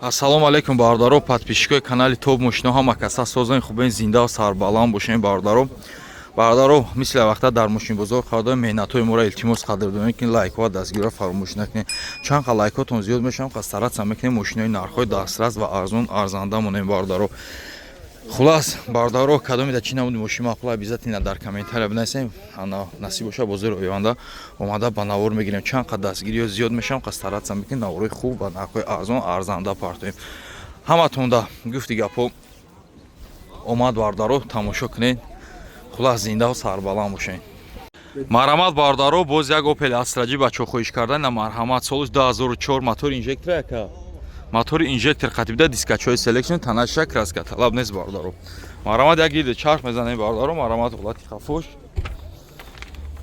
Ассалому алейкум бародаро, подписчикои канали Топ Мошино ҳама каса созани хубен зинда сарбаланд бошен бародаро. Бародаро мисли вақта дар мошинбозор қардаи меҳнатҳои моро илтимос қадр дорем ки лайкҳо дастгирро фаромӯш накунед. Чанд лайкҳотон зиёд мешавам қастаратса мекунем мошинои нархҳои дастрас ва арзон арзанда монем бародаро. Хулас бародаро кадомида чӣ намуди мошин мақбул обязательно дар комментария бинависем. Ана насиб боша бозори оянда омада ба навор мегирем. Чанд қад дастгириё зиёд мешавам қастаратса мекунем навори хуб ва нархҳои арзон арзанда партоем. Ҳаматонда гуфти гапҳо омад бардаро тамошо кунед. Хулас зиндаҳо сарбаланд бошен. Марҳамат бардаро боз як Opel Astra J ба чохоиш кардани марҳамат соли 2004 мотори инжектор яка. Мотори инжектор қатибда дискачҳои селекшн танаша краска талаб нест бардаро. Марҳамат як гирди чарх мезанем бардаро. Марҳамат ҳолати хафош.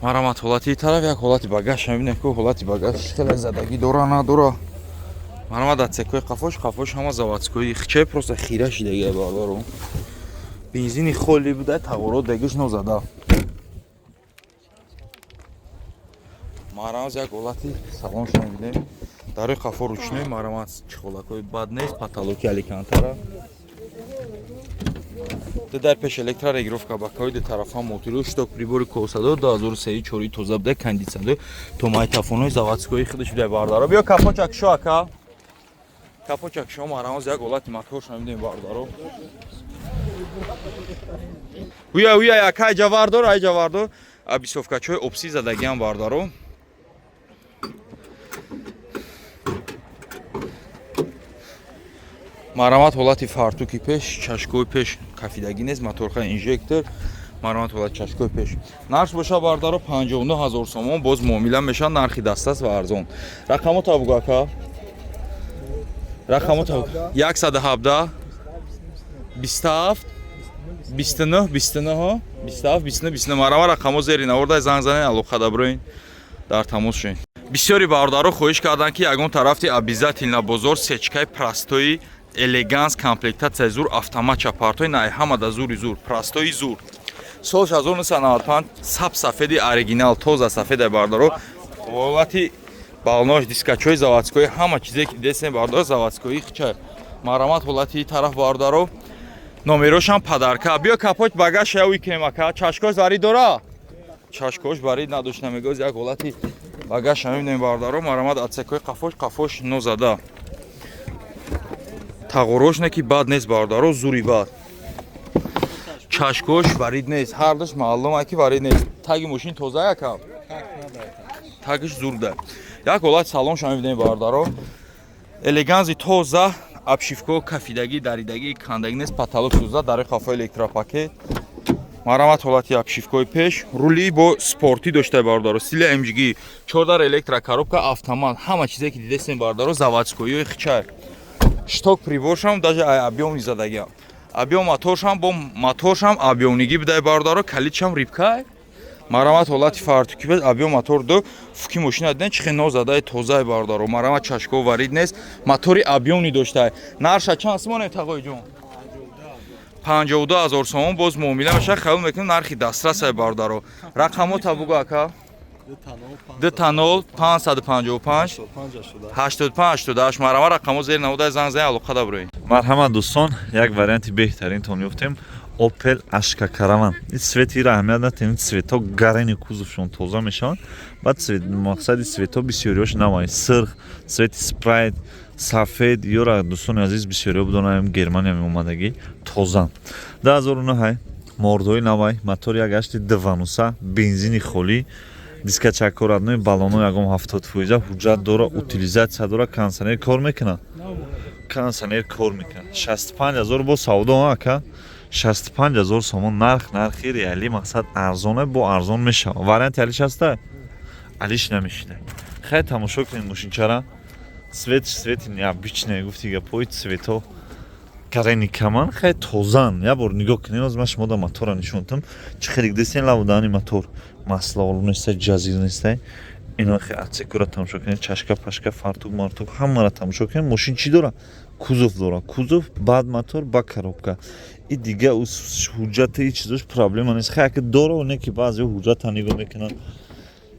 Марҳамат ҳолати тараф як ҳолати багаж мебинем ки ҳолати багаж хеле задагӣ дора надора. Марҳамат отсекҳои хафош ҳама заводскои хиче просто хира шидагӣ бардаро. Бензини холи буда таворот дагиш нозада. Марҳамат як ҳолати салон мебинем. Дарои қафо ручной марҳамат чихолакҳои бад нест, потолоки аликантара. Дар пеш электрорегировка ба кавиди тарафа мотори шток прибори косадо 2003 тоза буда кондитсионер то майтафонҳои заводскои худаш буда бардаро. Биё капочак шо ака. Капочак шо марҳамат як ҳолати мотор мебинем бардаро. Уя ака ҷавардор абисовкачҳои обсӣ задагиам бардаро. Марҳамат ҳолати фартуки пеш, чашкои пеш кафидагӣ нест, моторха инжектор. Марҳамат ҳолати чашкои пеш. Нарх боша бардаро 59000 сомон, боз муомила меша, нархи дастаст ва арзон. Рақамота бугу ака. Рақамота 117 27 29 29 27 29 марҳамат рақамо зери наворда занг занед алоқа даброин дар тамос шуед. Бисёри бардаро хоҳиш карданд ки ягон тарафти обязательно бозор сечкаи прастои элеганс комплектация зур автомат чапартои най ҳамада зури зур прастои зур сол 1995 саб сафеди оригинал тоза сафеда бардаро ҳолати балнош дискачҳои заводскои ҳама чизе ки дидесем бардаро заводскои хича. Марҳамат ҳолати тараф бардаро номерошам падарка. Биё капоч багаж я уикнем ака. Чашкош барид дора? Чашкош барид надошта мегоз як ҳолати багаж мебинем бардаро. Марҳамат отсекҳои қафош нозада. Тағорош ки бад нест бардаро, зури бад. Чашкош барид нест, ҳардаш маълума ки барид нест. Таги мошин тоза яка? Тагиш зурда. Як ҳолати салонша мебинем бардаро. Элеганзи тоза, обшивко кафидагӣ, даридагӣ, кандагӣ нест, потолок сӯза, дари қафо электропакет. Марҳамат ҳолати обшивкои пеш, рули бо спорти дошта бардаро, стили MG, 4 электрокоробка, автомат, ҳама чизе ки дидесем бардаро заводскои хича. Шток приборшам даже объём задагиам. Объём моторшам бо моторшам объёмнигӣ бидай бардаро, калидшам рибкай. Марҳамат ҳолати фартуки бед объём мотор до фуки мошина диден чихе нозадаи тозаи бардаро. Марҳамат чашко варид нест, мотори объёмни доштай. Нарша чанд сомон тағои ҷон? 52000 сомон боз муомила меша, хаёл мекунем нархи дастрасай бардаро. Рақамота бугу ака? 20 555 8588 марҳамат рақамо зери наводай занг занед алоқа даброин. Марҳамат дӯстон, як варианти беҳтаринтон ёфтем. Opel Ashka Caravan. Ин цветиро аҳамият надиҳем, цветҳо гарани кузовшон тоза мешаванд. Баъд мақсади цветҳо бисёриҳош намояд. Сирх, цвети спрайт, сафед, ёра дӯстони азиз бисёриҳо бидонем Германия меомадагӣ тоза. 2009 мордои навай, мотори 1.8 бензини холӣ, дискачакораднои балоно 170%, ҳуҷҷат дора, утилизатсия дора, кондитсионер кор мекунад. Кондитсионер кор мекунад. 65000 бо савдо ака. 65000 сомон нархи реалӣ мақсад арзоне бо арзон мешава. Варианти алиш аста? Алиш намешида. Хай тамошо кунед мошинчара. Цвети необычные гуфти гапои цветҳо гарани каман хай тозан. Я бор нигоҳ кунед, аз маш мода мотора нишонтам. Чӣ хелик десен лавдани мотор. Масло нест, ҷазир нест. Ино хай отсекура тамошо кунед, чашка, пашка, фартук, мартук ҳамаро тамошо кунед. Мошин чӣ дора? Кузов дора. Кузов, бад мотор, ба коробка. И дига ҳуҷҷати чизош проблема нест. Хай дора, оне ки баъзеҳо ҳуҷҷата нигоҳ мекунанд.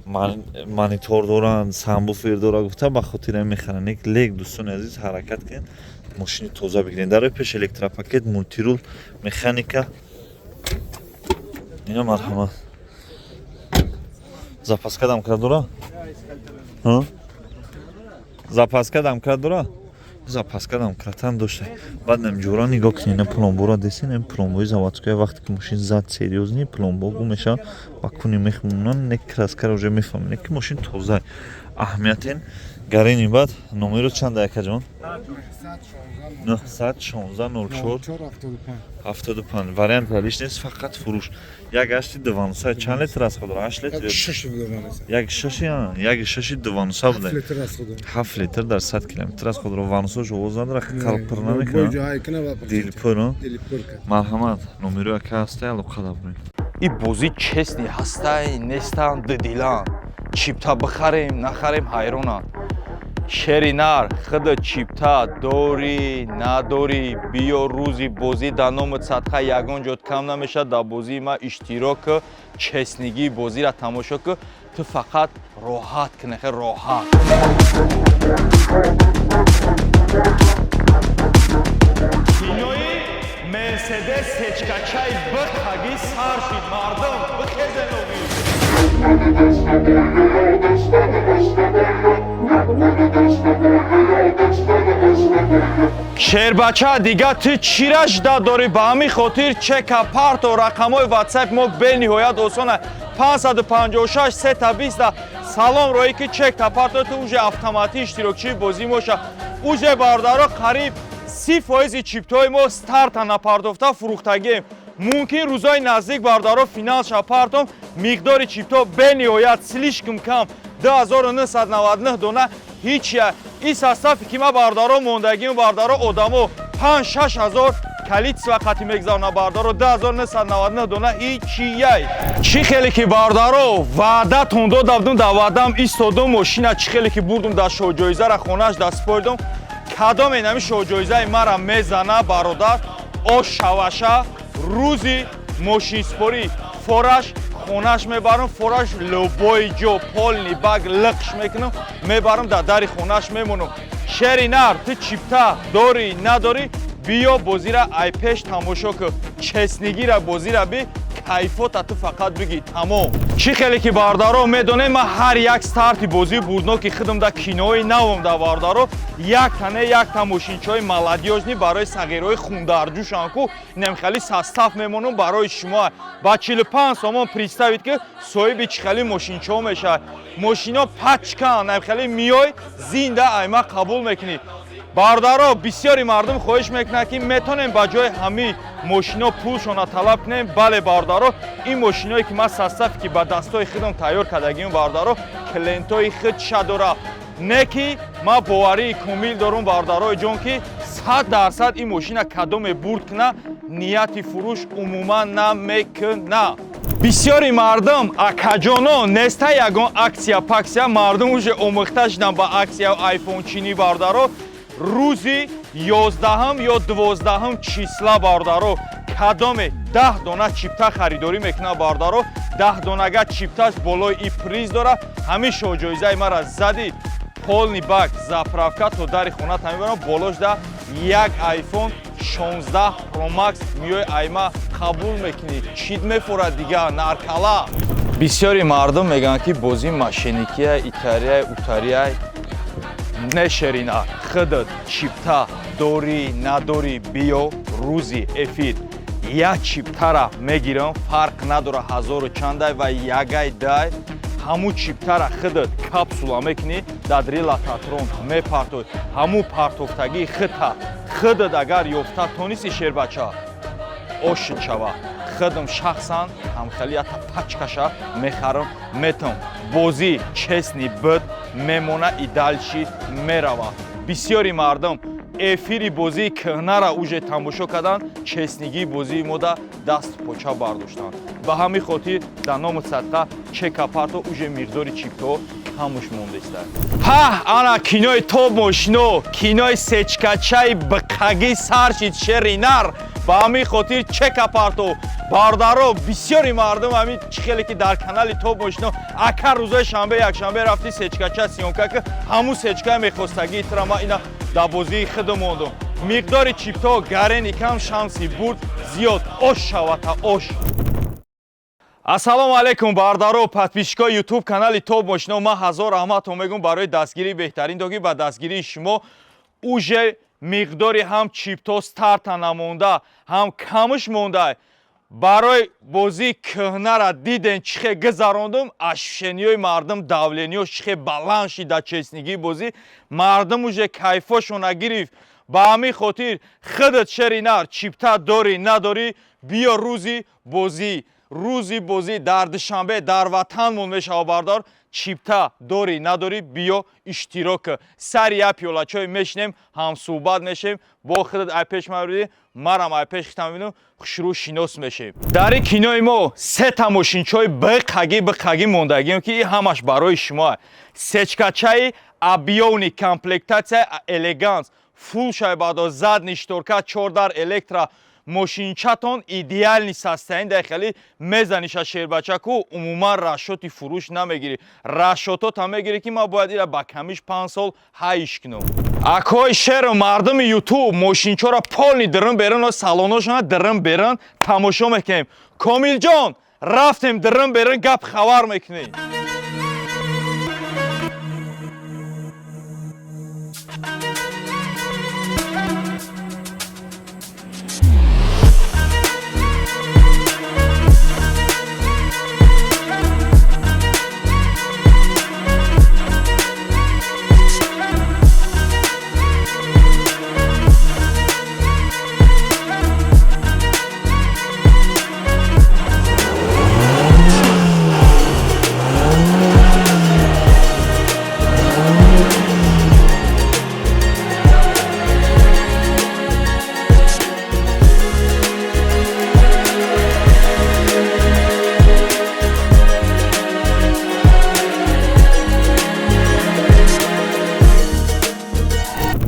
монитор доранд, самбуфер дора гуфта ба хотир мехаранд. Лек дӯстони азиз ҳаракат кунед. ماشین تازه بگیرین. در پیش الکتروپاکت، مولتیرول، مکانیکا. اینا مرحمت. Zapaska dam kradora? Ha? Zapaska dam kradora? Zapaska dam kratan doshte. Bad nemjura nigo kine plombora desin, em plomboy zavodskoye vaqti ki mashin zad seriozniy plombo gumesha va kuni mehmunan nek kraskar уже mefamine ki mashin toza. Ahamiyatin gareni bad номеро чанд акаҷон? 916 04 вариант валиш нест, фақат фурӯш. Як ашти дувануса чанд литр аст худро? 8 литр? Як шаши дувануса буде. 7 литр дар 100 километр аст худро. Ванусош овоз надора, қалпир намекунад. Дилпур. Марҳамат, номеро ака аста, алоқа дабурин. И бози честни ҳастай нестан дидилан. Чипта бихарем, нахарем ҳайронанд. Шеринар, хыда чипта дори, надори, биё рӯзи бозӣ дар номи сатха ягон ҷот кам намешад. Дар бозии ма иштирок честнигии бозиро тамошо кӣ. Ту фақат роҳат кунӣ, хе роҳат. Кинои Мерседес сечкачаи бихаги сар шид, мардум бихезен оги. Шербача дига ту чира жда дори ба ҳамин хотир чека парту рақамҳои WhatsApp мо бениҳоят осона 556 320 салом роҳӣ ки чека парту ту уже автоматӣ иштирокчии бозӣ моша уже бардаро қариб 30% чиптои мо старта напардофта фурӯхтагием. Мумкин рӯзои наздик бардаро финал шапартом миқдори чипто бениҳоят слишком кам 2999 дона ҳичя. И состави ки ма бардаро мондагим бардаро одамо 5-6 ҳазор количество қати мегзавна бардаро 2999 дона ҳичияй. Чӣ хеле ки бардаро ваъдатон додавдум дар ваъдам истодум мошина чӣ хеле ки бурдум дар шоҳҷоизара хонаш дар спордум кадоме нами шоҳҷоизаи мара мезана бародар ошаваша рӯзи мошинспорӣ фораш хонаш мебарам, фораш лӯбои ҷо полни баг лиқш мекунам, мебарам дар дари хонаш мемонам. Шеринар, ту чипта дори надори, биё бозира ай пеш тамошо кӯ. Честнигира бозира би, кайфота ту фақат биги тамом. Чӣ хеле ки бардаро медонем, ман ҳар як старти бозии бурдноки худам дар кинои навам дар бардаро якта мошинчаҳои маладёжни барои сағирои хундарҷӯшанд ку немхали состав мемонам барои шумо. Ба 45 сомон представид ки соҳиби чӣ хели мошинчаҳо мешавад. Мошино пачкан, немхали миёй зинда айма қабул мекунӣ. Бардаро бисёри мардум хоҳиш мекунад ки метонем ба ҷои ҳамин мошино пулшона талаб кунем. Бале бардаро ин мошиное ки ман состави ки ба дастҳои худам тайёр кардагим бардаро клиентои худша дора. Не ки ман боварии комил дорум бардарои ҷон ки 100% ин мошина кадоме бурд куна нияти фурӯш умуман намекуна. Бисёри мардум акаҷонон неста ягон аксия паксия мардум уже омӯхта шудан ба аксияу айфончинӣ бардаро рӯзи 11 ё 12 числа бардаро кадоме 10 дона чипта харидорӣ мекунад бардаро 10 донага чипташ болои и приз дора. ҳамин шоҳҷоизаи мара зади полни баг заправка то дари хона тамебарам болош да як iPhone 16 Pro Max миёй айма қабул мекунӣ. Чид мефорад дига наркала. Бисёри мардум мегӯянд ки бозии машиникия итария утария не шерина худат чипта дори надори биё рӯзи эфир як чиптара мегирам фарқ надора ҳазору чандай ва ягай дай ҳамун чиптара худат капсула мекунӣ дадрила татрон мепартоӣ ҳамун партофтагии худта худат агар ёфта тониси шербача ошид шава худам шахсан ҳамхалията пачкаша мехарам метам бозӣ честни буд мемона и дальши мерава. Бисёри мардум эфири бозии кӯҳнара уже тамошо карданд честнигии бозии мода даст поча бардоштанд. Ба ҳамин хотир дар номи садқа чека парто уже миқдори чиптаҳо камуш мондааст. Ана кинои тоб мошино кинои сечкачаи биқаги саршид шеринар ба ҳамин хотир чека парто бардаро бисёри мардум ҳамин чӣ хеле ки дар канали тоб мошино ака рӯзои шанбе якшанбе рафти сечкача сиёнка ки ҳамун сечка мехостагии тира ма ина дар бозии худам мондум. миқдори чиптҳо гарени кам, шамси бурд зиёд, ош шавата ош. Ассалому алайкум бародаро, подписчикои YouTube канали Топ Мошино. Ман ҳазор раҳматон мегӯям барои дастгирии беҳтарин доки ба дастгирии шумо уже миқдори ҳам чиптҳо старта намонда, ҳам камш монда. Барои бозии кӯҳнара диден чӣ хел гузарондум, ашфишениёи мардум давлениёш чӣ хел баланд шида честнигии бозӣ, мардум уже кайфошо нагирифт. Ба ҳамин хотир худат шеринар чипта дорӣ надорӣ, биё рӯзи бозӣ дар душанбе дар ватанмон мешава бардар. Чипта дорӣ надорӣ, биё иштирок кӯ. Сари як пиёла чой мешинем, ҳамсӯҳбат мешем, бо худат ай пеш мабинӣ, марам ай пеш хитам мебинам, хушрӯ шинос мешем. Дар ин кинои мо сета мошинчои биқаги мондагием ки ин ҳамаш барои шумо. Сечкачаи абиёни комплектатсия элеганс, фул шайбадо задни шторка 4 дар электро. Мошинчатон идеальни состоянии дахали мезаниша шербачаку умуман расшоти фурӯш намегирӣ. Расшотота мегирӣ ки ман бояд ира ба камиш 5 сол ҳайш кунам. Акҳои шеру мардуми YouTube мошинчора полни дирин берин, салоношона дирин берин тамошо мекунем. Комилҷон, рафтем дирин берин гап хабар мекунем.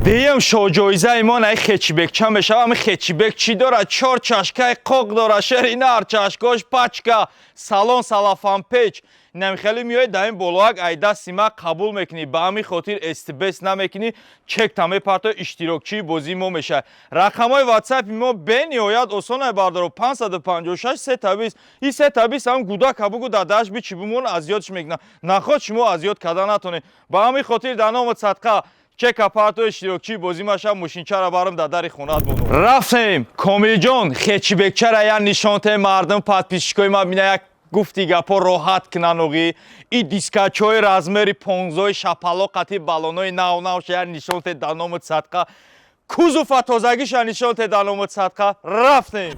Деям шоҳҷоизаи мон ай хечибекча мешава. Ами хечибек чӣ дорад? 4 чашкаи қоқ дорад, шеринар чашкош пачка, салон салафан печ. Намихали миёед дар ин болоак айда сима қабул мекунӣ, ба ҳамин хотир стбс намекунӣ, чекта мепарто иштирокчии бозии мо мешавад. Рақамҳои WhatsApp мо бениҳоят осона бардаро 556 320. ин 320 ҳам гудака бугу дар дашт бичи бумон азиётш мекунад. Наход шумо азиёт карда натонед. Ба ҳамин хотир дар номи садқа чека парто иштирокчии бозӣ маша мошинчара барам дар дари хонат будум. Рафтем Комилҷон хечибекчара я нишонте мардум подписчикои ма бина як гуфти гапо роҳат кунаногӣ. И дискачои размери 15 шапалоқати балонои нав я нишонте дар номи садқа. Кузуфа тозагиша нишонте дар номи садқа. Рафтем.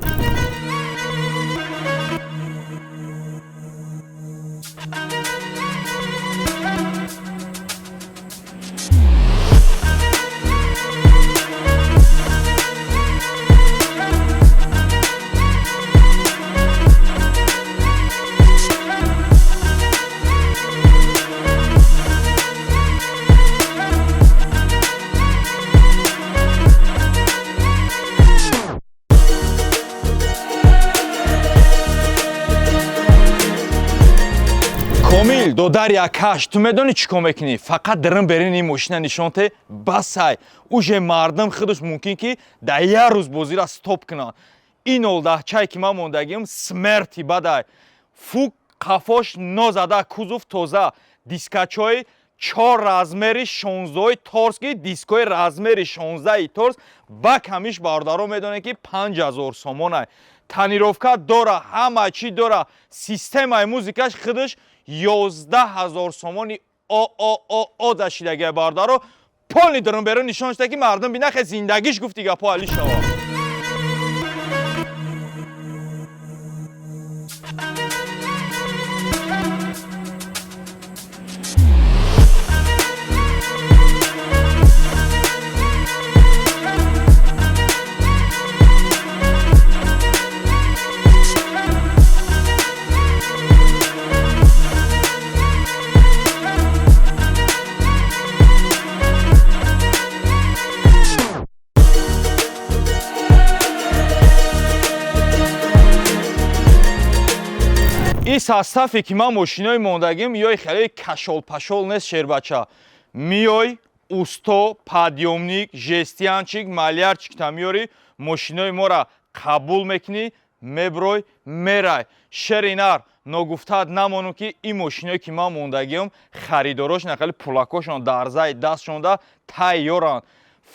Комил додар як каш, ту медонӣ чӣ кор мекунӣ? Фақат дирин берин ин мошина нишонте басай. Уже мардум худаш мумкин ки дар як рӯз бозира стоп кунад. Ин олдаҳчае ки ман мондагиам смерти бадай. Фук қафош нозада, кузуф тоза, дискачои 4 размери 16 торски, дискои размери 16 торс, ба камиш бародаро медонед ки 5000 сомонай. Танировка дора, ҳама чӣ дора. Системаи музикаш худаш 11000 сомони одашидагия бардаро полни дирин берин нишон шуда ки мардум бинахе зиндагиш гуфти гапо ҳалӣ шавад. ин составе ки ман мошинои мондагим миёй хеле кашолпашол нест шербача. Миёй усто, подъемник, жестянчик, малярчик там миёри, мошинои моро қабул мекунӣ, меброй, мерай. Шеринар ногуфтаат намону ки ин мошиное ки ман мондагиам харидорош нақали пулакошон дар заи дастшонда тайёранд.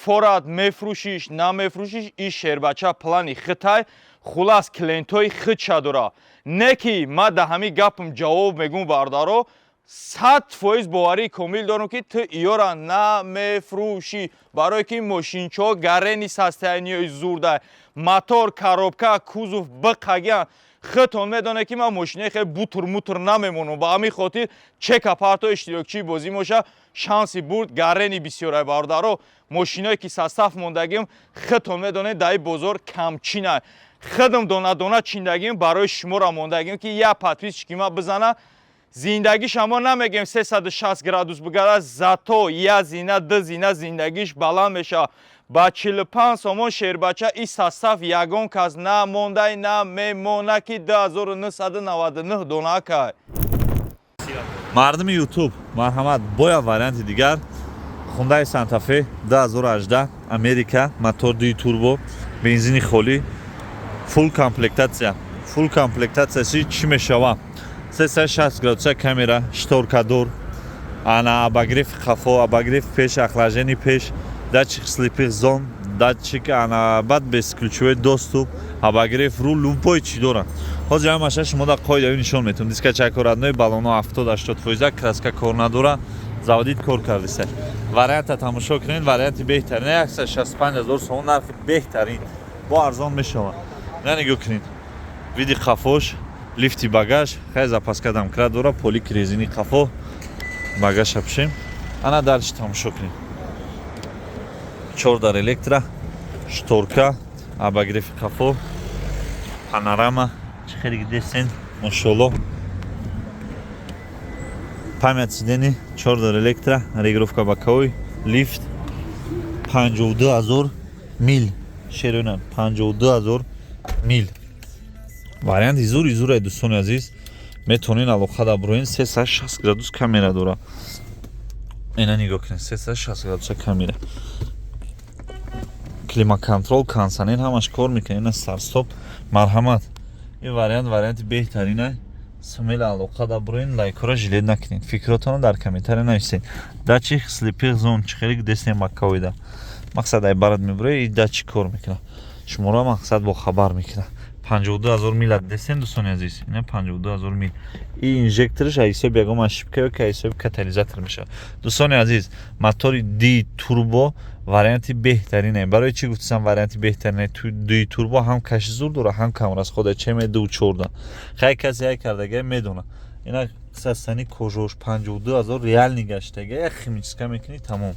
Форат мефрӯшиш, намефрӯшиш, ин шербача плани хитай хулас клиентои хитша дора. Не ки ман да ҳамин гапам ҷавоб мегӯм бардаро 100% боварии комил дорам ки ту иёра намефрӯшӣ, барое ки мошинчаҳо гарени состоянияи зурда, мотор, коробка, кузов биқагиян. Хитон медонед ки ман мошинаи хеле бутур-мутур намемонам, ба ҳамин хотир чека-парто иштирокчии бозӣ моша шанси бурд гарени бисёрай бардаро. Мошиное ки состав мондагиам хитон медонед дар ин бозор камчинай. Хидам дона-дона чиндагиам барои шуморо мондагиам ки як подписчики ман бизана. Зиндагиш ама намегем 360 градус бигардад, зато я зина, ду зина зиндагиш баланд меша. Ба 45 сомон шербача ин состав ягон кас намондай намемона ки 2999 дона кай. мардуми ютуб марҳамат, бо як варианти дигар Hyundai Santa Fe 2018 Америка, мотор 2 турбо, бензини холӣ, фул комплектатсияси чӣ мешава? 360 градуса камера, шторкадор, ана обогрев қафо, обогрев пеш, охлаждени пеш, датчик слепых зон, датчик ана бад безключовой доступ, обогрев рул, любой чӣ дора. ҳозир ҳама машина шумо дар қоидави нишон метавонед. Дискачаи родной, баллоно 70-80%, краска кор надора, заводит кор кардиса. Варианта тамошо кунед, варианти беҳтарин 165000 сомон нархи беҳтарин бо арзон мешава. На нигоҳ кунед. Види қафош, лифти багаж, хай запаска дамкрат дора, полик резини қафо, багаж апшем. Ана дальше тамошо кунед. 4 дар электро, шторка, обогрев қафо, панорама, чихелик десен, машалло. Памят сидени, 4 дар электро, регулировка боковой, лифт, 52000 мил. Шерона 52000 мил. Вариант изур дӯстони азиз, метавонед алоқа да броин 360 градус камера дора. Ина нигоҳ кунед, 360 градуса камера. Климат-контрол, кондиционер ҳамаш кор мекунад, ина старстоп. Марҳамат. Ин варианти беҳтаринай. Смело алоқа да броин, лайкора жилет накунед. Фикротонро дар комментария нависед. Датчик слепих зон, чихелик десен маккавида. Мақсад ай барад меброи, ин датчик кор мекунад. Шуморо мақсад бо хабар мекунад. 52000 мил десен дӯстони азиз, ина 52000 мил. Ин инжекториш ҳисоби ягон ошибка ёки ҳисоби катализатор мешавад. Дӯстони азиз, мотори D турбо варианти беҳтаринае. Барои чӣ гуфтам варианти беҳтаринае? D турбо ҳам каши зур дора, ҳам камрас хода чеме 2.4. Хай касе як кардага медона. Ина састани кожош 52000 реальни гаштага, як химическа мекунӣ тамом.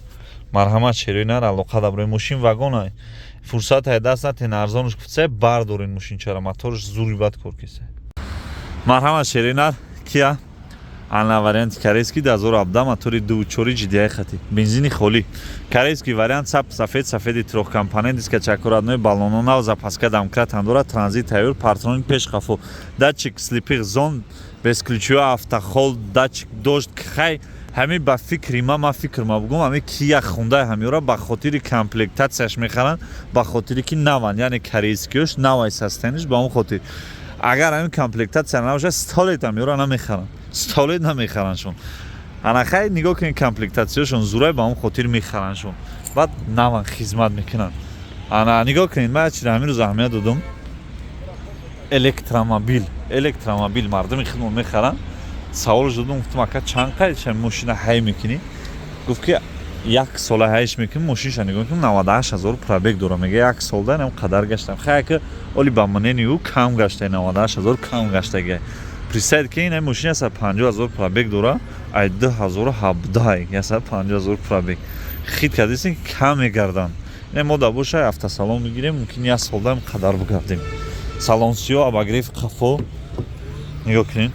Марҳамат шеринар алоқа да брои мошин вагонай. Фурсат ҳай даст натен арзонш гуфтсай бардорин мошинчара, моторш зури бад кор киса. Марҳамат шеринар Kia ана варианти корейский 2017 мотори 2.4 GDI хати, бензини холӣ. Корейский вариант сафеди трехкомпонент, дискачаи родной, баллоно нав, запаска дамкрат андора, транзит тайёр, партроник пеш қафо, датчик слепих зон, безключовой автохолд, датчик дождь. Хай ҳамин ба фикри ман фикр мабгум, ҳамин Kia Hyundai ҳамиёра ба хотири комплектатсияш мехаранд, ба хотире ки наванд, яъне корейскиёш навай састаниш ба он хотир. Агар ҳамин комплектатсия набоша, столет ҳамиёра намехаранд. Столет намехараншон. Ана хай нигоҳ кунед комплектатсияшон зурай ба он хотир мехараншон. Баъд наван хизмат мекунанд. Ана нигоҳ кунед, ман чиро ҳамин рӯз аҳамият додам. Электромобил мардуми хидмат мехаранд. Саволш додам, гуфтам ака чанд қайдша мошина ҳай мекунӣ? Гуфт ки як сола ҳайш мекунем, мошинша нигоҳ кунем 98000 пробег дора. Мега як солда инам қадар гаштам. Хай ака оли ба манени ӯ кам гашта, 98000 кам гаштага. Представед ки ин мошина 50000 пробег дора, ай 2017 50000 пробег. Хит кардисин ки кам мегарданд. Ин мода боша автосалон мегирем, мумкин як солда ин қадар бигардем. Салон сиё, обогрев қафо. Нигоҳ кунед.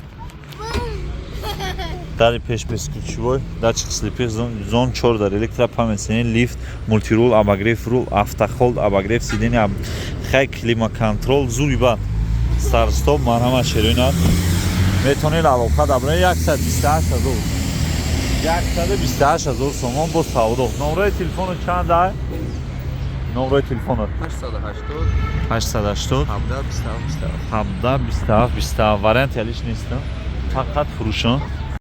Дари пеш безключовой, датчик слепих зон, 4 дар электро, памят сидени, лифт, мультирул, обогрев рул, автохолд, обогрев сидени, хай климат-контрол, зури бад. Старстоп, марҳамат шеринар. Метавонед алоқа да брои 128000. 128,000 сомон бо савдо. Номерои телефону чанд ай? Номерои телефону 880 17 27 27. Вариант ялиш нестам. Фақат фурӯшон.